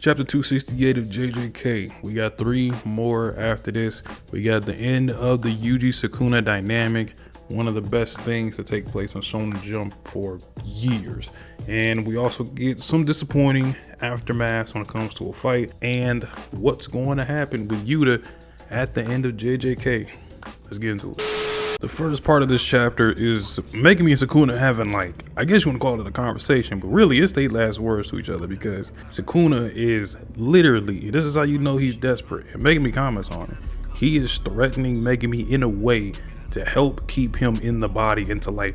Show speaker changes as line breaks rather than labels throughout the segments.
Chapter 268 of JJK. We got 3 more after this. We got the end of the Yuji Sukuna dynamic, one of the best things to take place on Shonen Jump for years. And we also get some disappointing aftermaths when it comes to a fight and what's going to happen with Yuta at the end of JJK. Let's get into it. The first part of this chapter is Megumi and Sukuna having, like, I guess you want to call it a conversation, but really it's their last words to each other, because Sukuna is literally, this is how you know he's desperate, and Megumi comments on it. He is threatening Megumi in a way to help keep him in the body and to, like,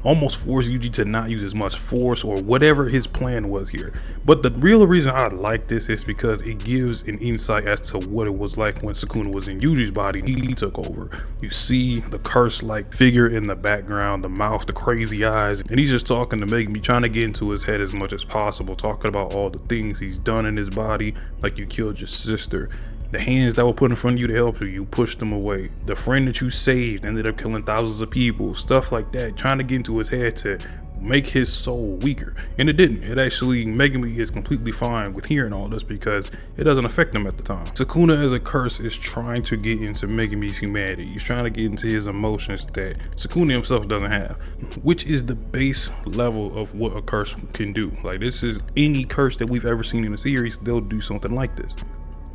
almost force Yuji to not use as much force or whatever his plan was here. But the real reason I like this is because it gives an insight as to what it was like when Sukuna was in Yuji's body and he took over. You see the curse-like figure in the background, the mouth, the crazy eyes, and he's just talking to Megumi, trying to get into his head as much as possible, talking about all the things he's done in his body, like you killed your sister. The hands that were put in front of you to help you, you pushed them away. The friend that you saved ended up killing thousands of people, stuff like that, trying to get into his head to make his soul weaker. And it didn't. It actually, Megumi is completely fine with hearing all this because it doesn't affect him at the time. Sukuna as a curse is trying to get into Megumi's humanity. He's trying to get into his emotions that Sukuna himself doesn't have, which is the base level of what a curse can do. Like, this is any curse that we've ever seen in the series, they'll do something like this.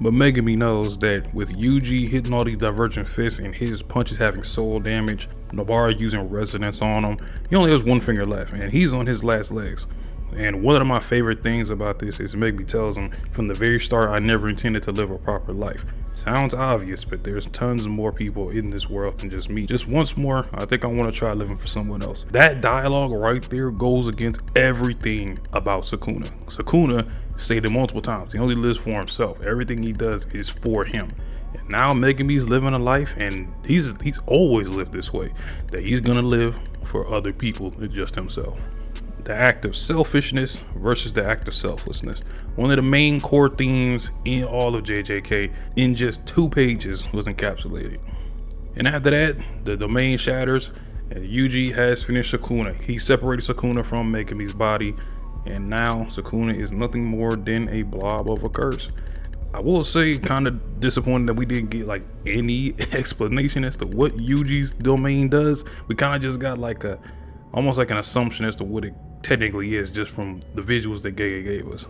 But Megumi knows that with Yuji hitting all these divergent fists and his punches having soul damage, Nobara using resonance on him, he only has one finger left and he's on his last legs. And one of my favorite things about this is Megumi tells him, from the very start, I never intended to live a proper life. Sounds obvious, but there's tons more people in this world than just me. Just once more, I think I want to try living for someone else. That dialogue right there goes against everything about Sukuna. Sukuna stated multiple times, he only lives for himself. Everything he does is for him. And now Megumi's living a life, and he's always lived this way, that he's gonna live for other people than just himself. The act of selfishness versus the act of selflessness. One of the main core themes in all of JJK in just 2 pages was encapsulated. And after that, the domain shatters and Yuji has finished Sukuna. He separated Sukuna from Megumi's body, and now Sukuna is nothing more than a blob of a curse. I will say, kind of disappointed that we didn't get like any explanation as to what Yuji's domain does. We kind of just got like almost like an assumption as to what it technically is just from the visuals that Gege gave us.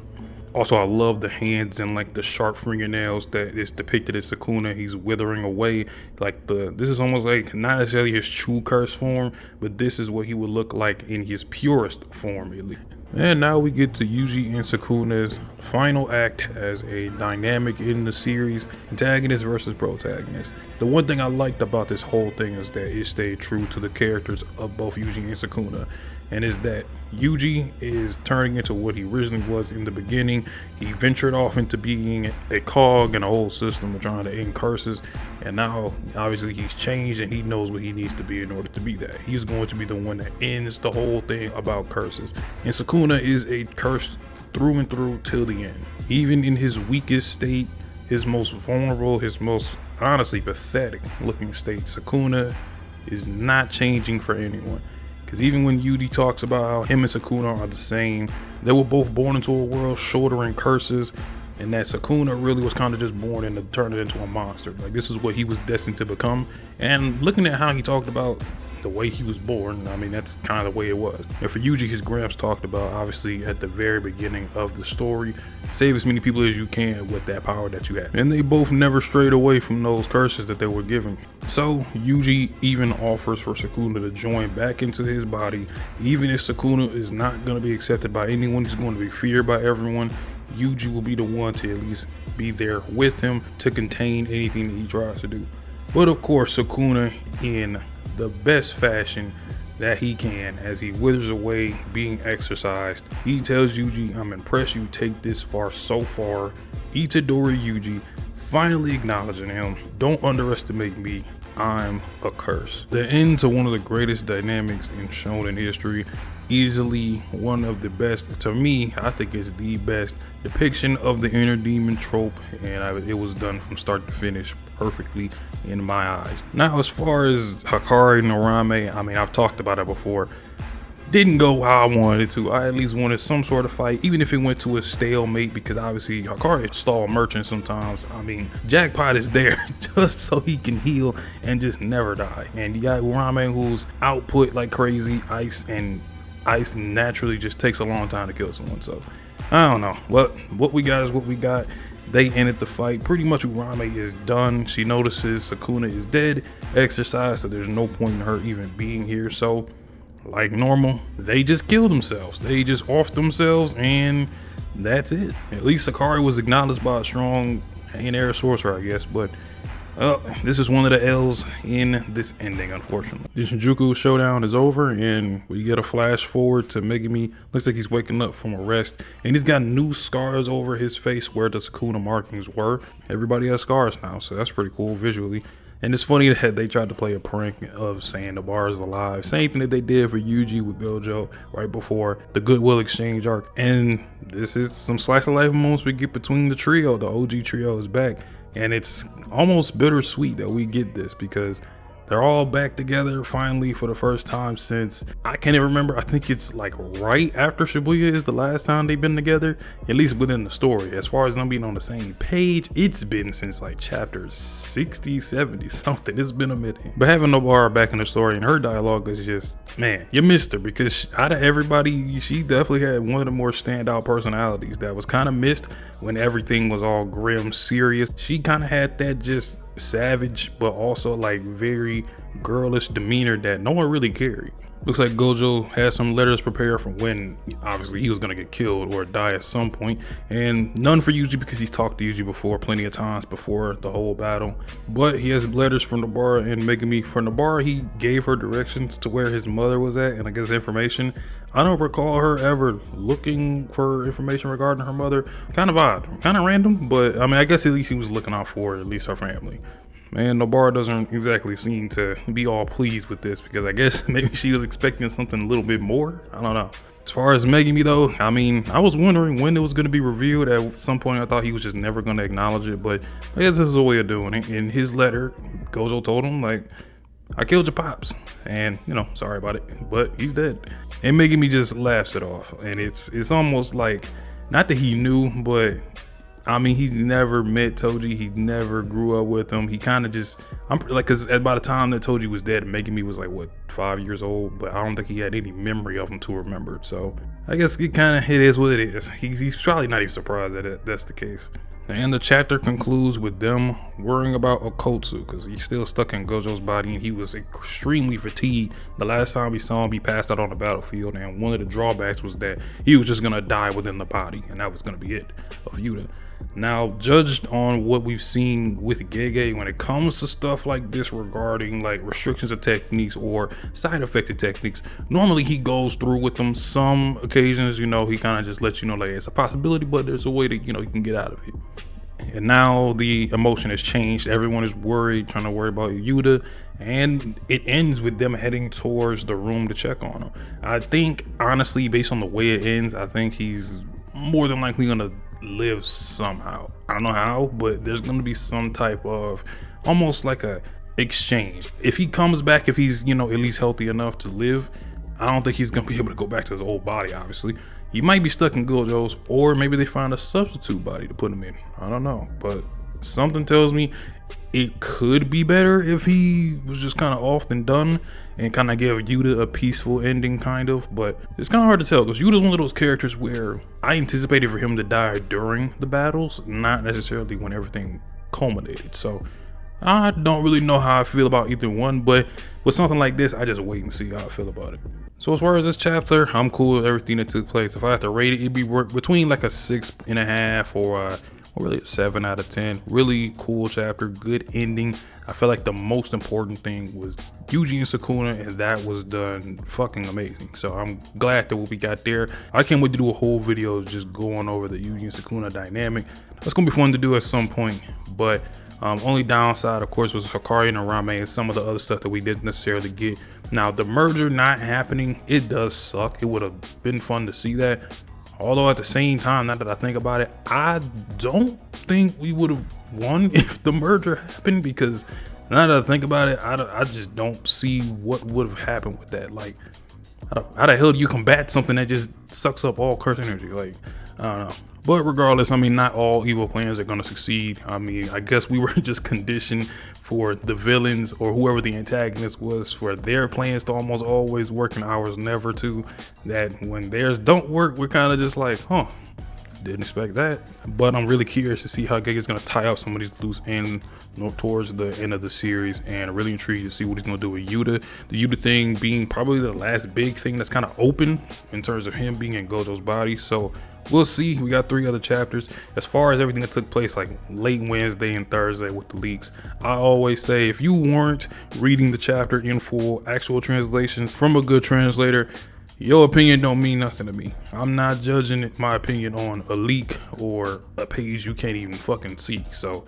Also, I love the hands and like the sharp fingernails that is depicted as Sukuna. He's withering away. Like this is almost like not necessarily his true curse form, but this is what he would look like in his purest form at least. And now we get to Yuji and Sukuna's final act as a dynamic in the series, antagonist versus protagonist. The one thing I liked about this whole thing is that it stayed true to the characters of both Yuji and Sukuna, and is that Yuji is turning into what he originally was in the beginning. He ventured off into being a cog in a whole system of trying to end curses, and now obviously he's changed and he knows what he needs to be in order to be that. He's going to be the one that ends the whole thing about curses. And Sukuna is a curse through and through till the end. Even in his weakest state, his most vulnerable, his most honestly pathetic looking state, Sukuna is not changing for anyone. Because even when Yuji talks about how him and Sukuna are the same, they were both born into a world shouldering curses, and that Sukuna really was kind of just born and turned it into a monster. Like, this is what he was destined to become. And looking at how he talked about the way he was born, I mean, that's kind of the way it was. And for Yuji, his Gramps talked about, obviously, at the very beginning of the story, save as many people as you can with that power that you have. And they both never strayed away from those curses that they were given. So Yuji even offers for Sukuna to join back into his body. Even if Sukuna is not going to be accepted by anyone, he's going to be feared by everyone, Yuji will be the one to at least be there with him to contain anything that he tries to do. But of course, Sukuna, in the best fashion that he can, as he withers away being exercised, he tells Yuji, I'm impressed you take this far so far. Itadori Yuji, finally acknowledging him, don't underestimate me, I'm a curse. The end to one of the greatest dynamics in shonen history, easily one of the best. To me, I think it's the best depiction of the inner demon trope, and it was done from start to finish perfectly in my eyes. Now, as far as Hakari no Rame, I mean, I've talked about it before. didn't go how I wanted it to. I at least wanted some sort of fight, even if it went to a stalemate, because obviously Hikari is stall merchant sometimes. I mean, Jackpot is there just so he can heal and just never die. And you got Urame, who's output like crazy, ice naturally just takes a long time to kill someone. So I don't know. What we got is what we got. They ended the fight. Pretty much Urame is done. She notices Sukuna is dead, exercised, so there's no point in her even being here. So like normal, they just killed themselves. They just offed themselves, and that's it. At least Hikari was acknowledged by a strong air sorcerer, I guess, but this is one of the L's in this ending, unfortunately. The Shinjuku showdown is over, and we get a flash forward to Megumi. Looks like he's waking up from a rest, and he's got new scars over his face where the Sukuna markings were. Everybody has scars now, so that's pretty cool visually. And it's funny that they tried to play a prank of saying the bar is alive. Same thing that they did for Yuji with Gojo right before the Goodwill Exchange arc. And this is some slice of life moments we get between the trio. The OG trio is back. And it's almost bittersweet that we get this, because they're all back together finally for the first time since, I can't even remember. I think it's like right after Shibuya is the last time they've been together, at least within the story. As far as them being on the same page, it's been since like chapter 60, 70 something. It's been a minute. But having Nobara back in the story and her dialogue is just, man, you missed her, because out of everybody, she definitely had one of the more standout personalities that was kind of missed when everything was all grim, serious. She kind of had that just savage but also like very girlish demeanor that no one really carried. Looks like Gojo had some letters prepared for when obviously he was gonna get killed or die at some point, and none for Yuji because he's talked to Yuji before plenty of times before the whole battle. But he has letters from Nobara and Megumi. For Nobara, he gave her directions to where his mother was at, and I guess information. I don't recall her ever looking for information regarding her mother. Kind of odd, kind of random, but I mean, I guess at least he was looking out for at least her family. Man, Nobara doesn't exactly seem to be all pleased with this, because I guess maybe she was expecting something a little bit more. I don't know. As far as Megumi though, I mean, I was wondering when it was going to be revealed. At some point I thought he was just never going to acknowledge it, but I guess this is a way of doing it. In his letter, Gojo told him, like, I killed your pops, and you know, sorry about it, but he's dead. And Megumi just laughs it off, and it's almost like, not that he knew, but I mean, he never met Toji. He never grew up with him. He kind of just, I'm like, cause by the time that Toji was dead, Megumi was like, what, 5 years old? But I don't think he had any memory of him to remember. So I guess it is what it is. He's probably not even surprised that that's the case. And the chapter concludes with them worrying about Okotsu, because he's still stuck in Gojo's body and he was extremely fatigued. The last time we saw him, he passed out on the battlefield, and one of the drawbacks was that he was just gonna die within the body, and that was gonna be it of Yuta. Now, judged on what we've seen with Gege, when it comes to stuff like this regarding like restrictions of techniques or side effected techniques, normally he goes through with them. Some occasions, you know, he kind of just lets you know like it's a possibility, but there's a way that, you know, you can get out of it. And now the emotion has changed. Everyone is worried, trying to worry about Yuta, and it ends with them heading towards the room to check on him. I think, honestly, based on the way it ends, I think he's more than likely gonna live somehow. I don't know how, but there's gonna be some type of almost like a exchange. If he comes back, if he's, you know, at least healthy enough to live, I don't think he's gonna be able to go back to his old body. Obviously, he might be stuck in Gojo's, or maybe they find a substitute body to put him in. I don't know, but something tells me it could be better if he was just kind of off and done and kind of give Yuta a peaceful ending, kind of. But it's kind of hard to tell, because Yuta's one of those characters where I anticipated for him to die during the battles, not necessarily when everything culminated. So I don't really know how I feel about either one, but with something like this, I just wait and see how I feel about it. So as far as this chapter, I'm cool with everything that took place. If I had to rate it, it'd be between like a 6.5 or really a 7 out of 10. Really cool chapter, good ending. I feel like the most important thing was Yuji and Sukuna, and that was done fucking amazing. So I'm glad that what we got there. I can't wait to do a whole video just going over the Yuji and Sukuna dynamic. That's gonna be fun to do at some point, but only downside, of course, was Hikari and Arame and some of the other stuff that we didn't necessarily get. Now, the merger not happening, it does suck. It would have been fun to see that. Although at the same time, now that I think about it, I don't think we would have won if the merger happened, because now that I think about it, I just don't see what would have happened with that. Like, How the hell do you combat something that just sucks up all curse energy? Like, I don't know. But regardless, I mean, not all evil plans are gonna succeed. I mean, I guess we were just conditioned for the villains or whoever the antagonist was for their plans to almost always work and ours never to. That when theirs don't work, we're kind of just like, huh, didn't expect that. But I'm really curious to see how Giga's gonna tie up some of these loose ends towards the end of the series, and really intrigued to see what he's gonna do with Yuta. The Yuta thing being probably the last big thing that's kind of open in terms of him being in Gojo's body. So we'll see. We got 3 other chapters. As far as everything that took place like late Wednesday and Thursday with the leaks, I always say if you weren't reading the chapter in full, actual translations from a good translator, your opinion don't mean nothing to me. I'm not judging my opinion on a leak or a page you can't even fucking see. So,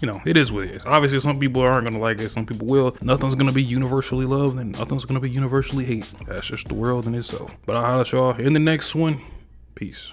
you know, it is what it is. Obviously, some people aren't gonna like it, some people will. Nothing's gonna be universally loved and nothing's gonna be universally hated. That's just the world in itself. But I'll holler at y'all in the next one. Peace.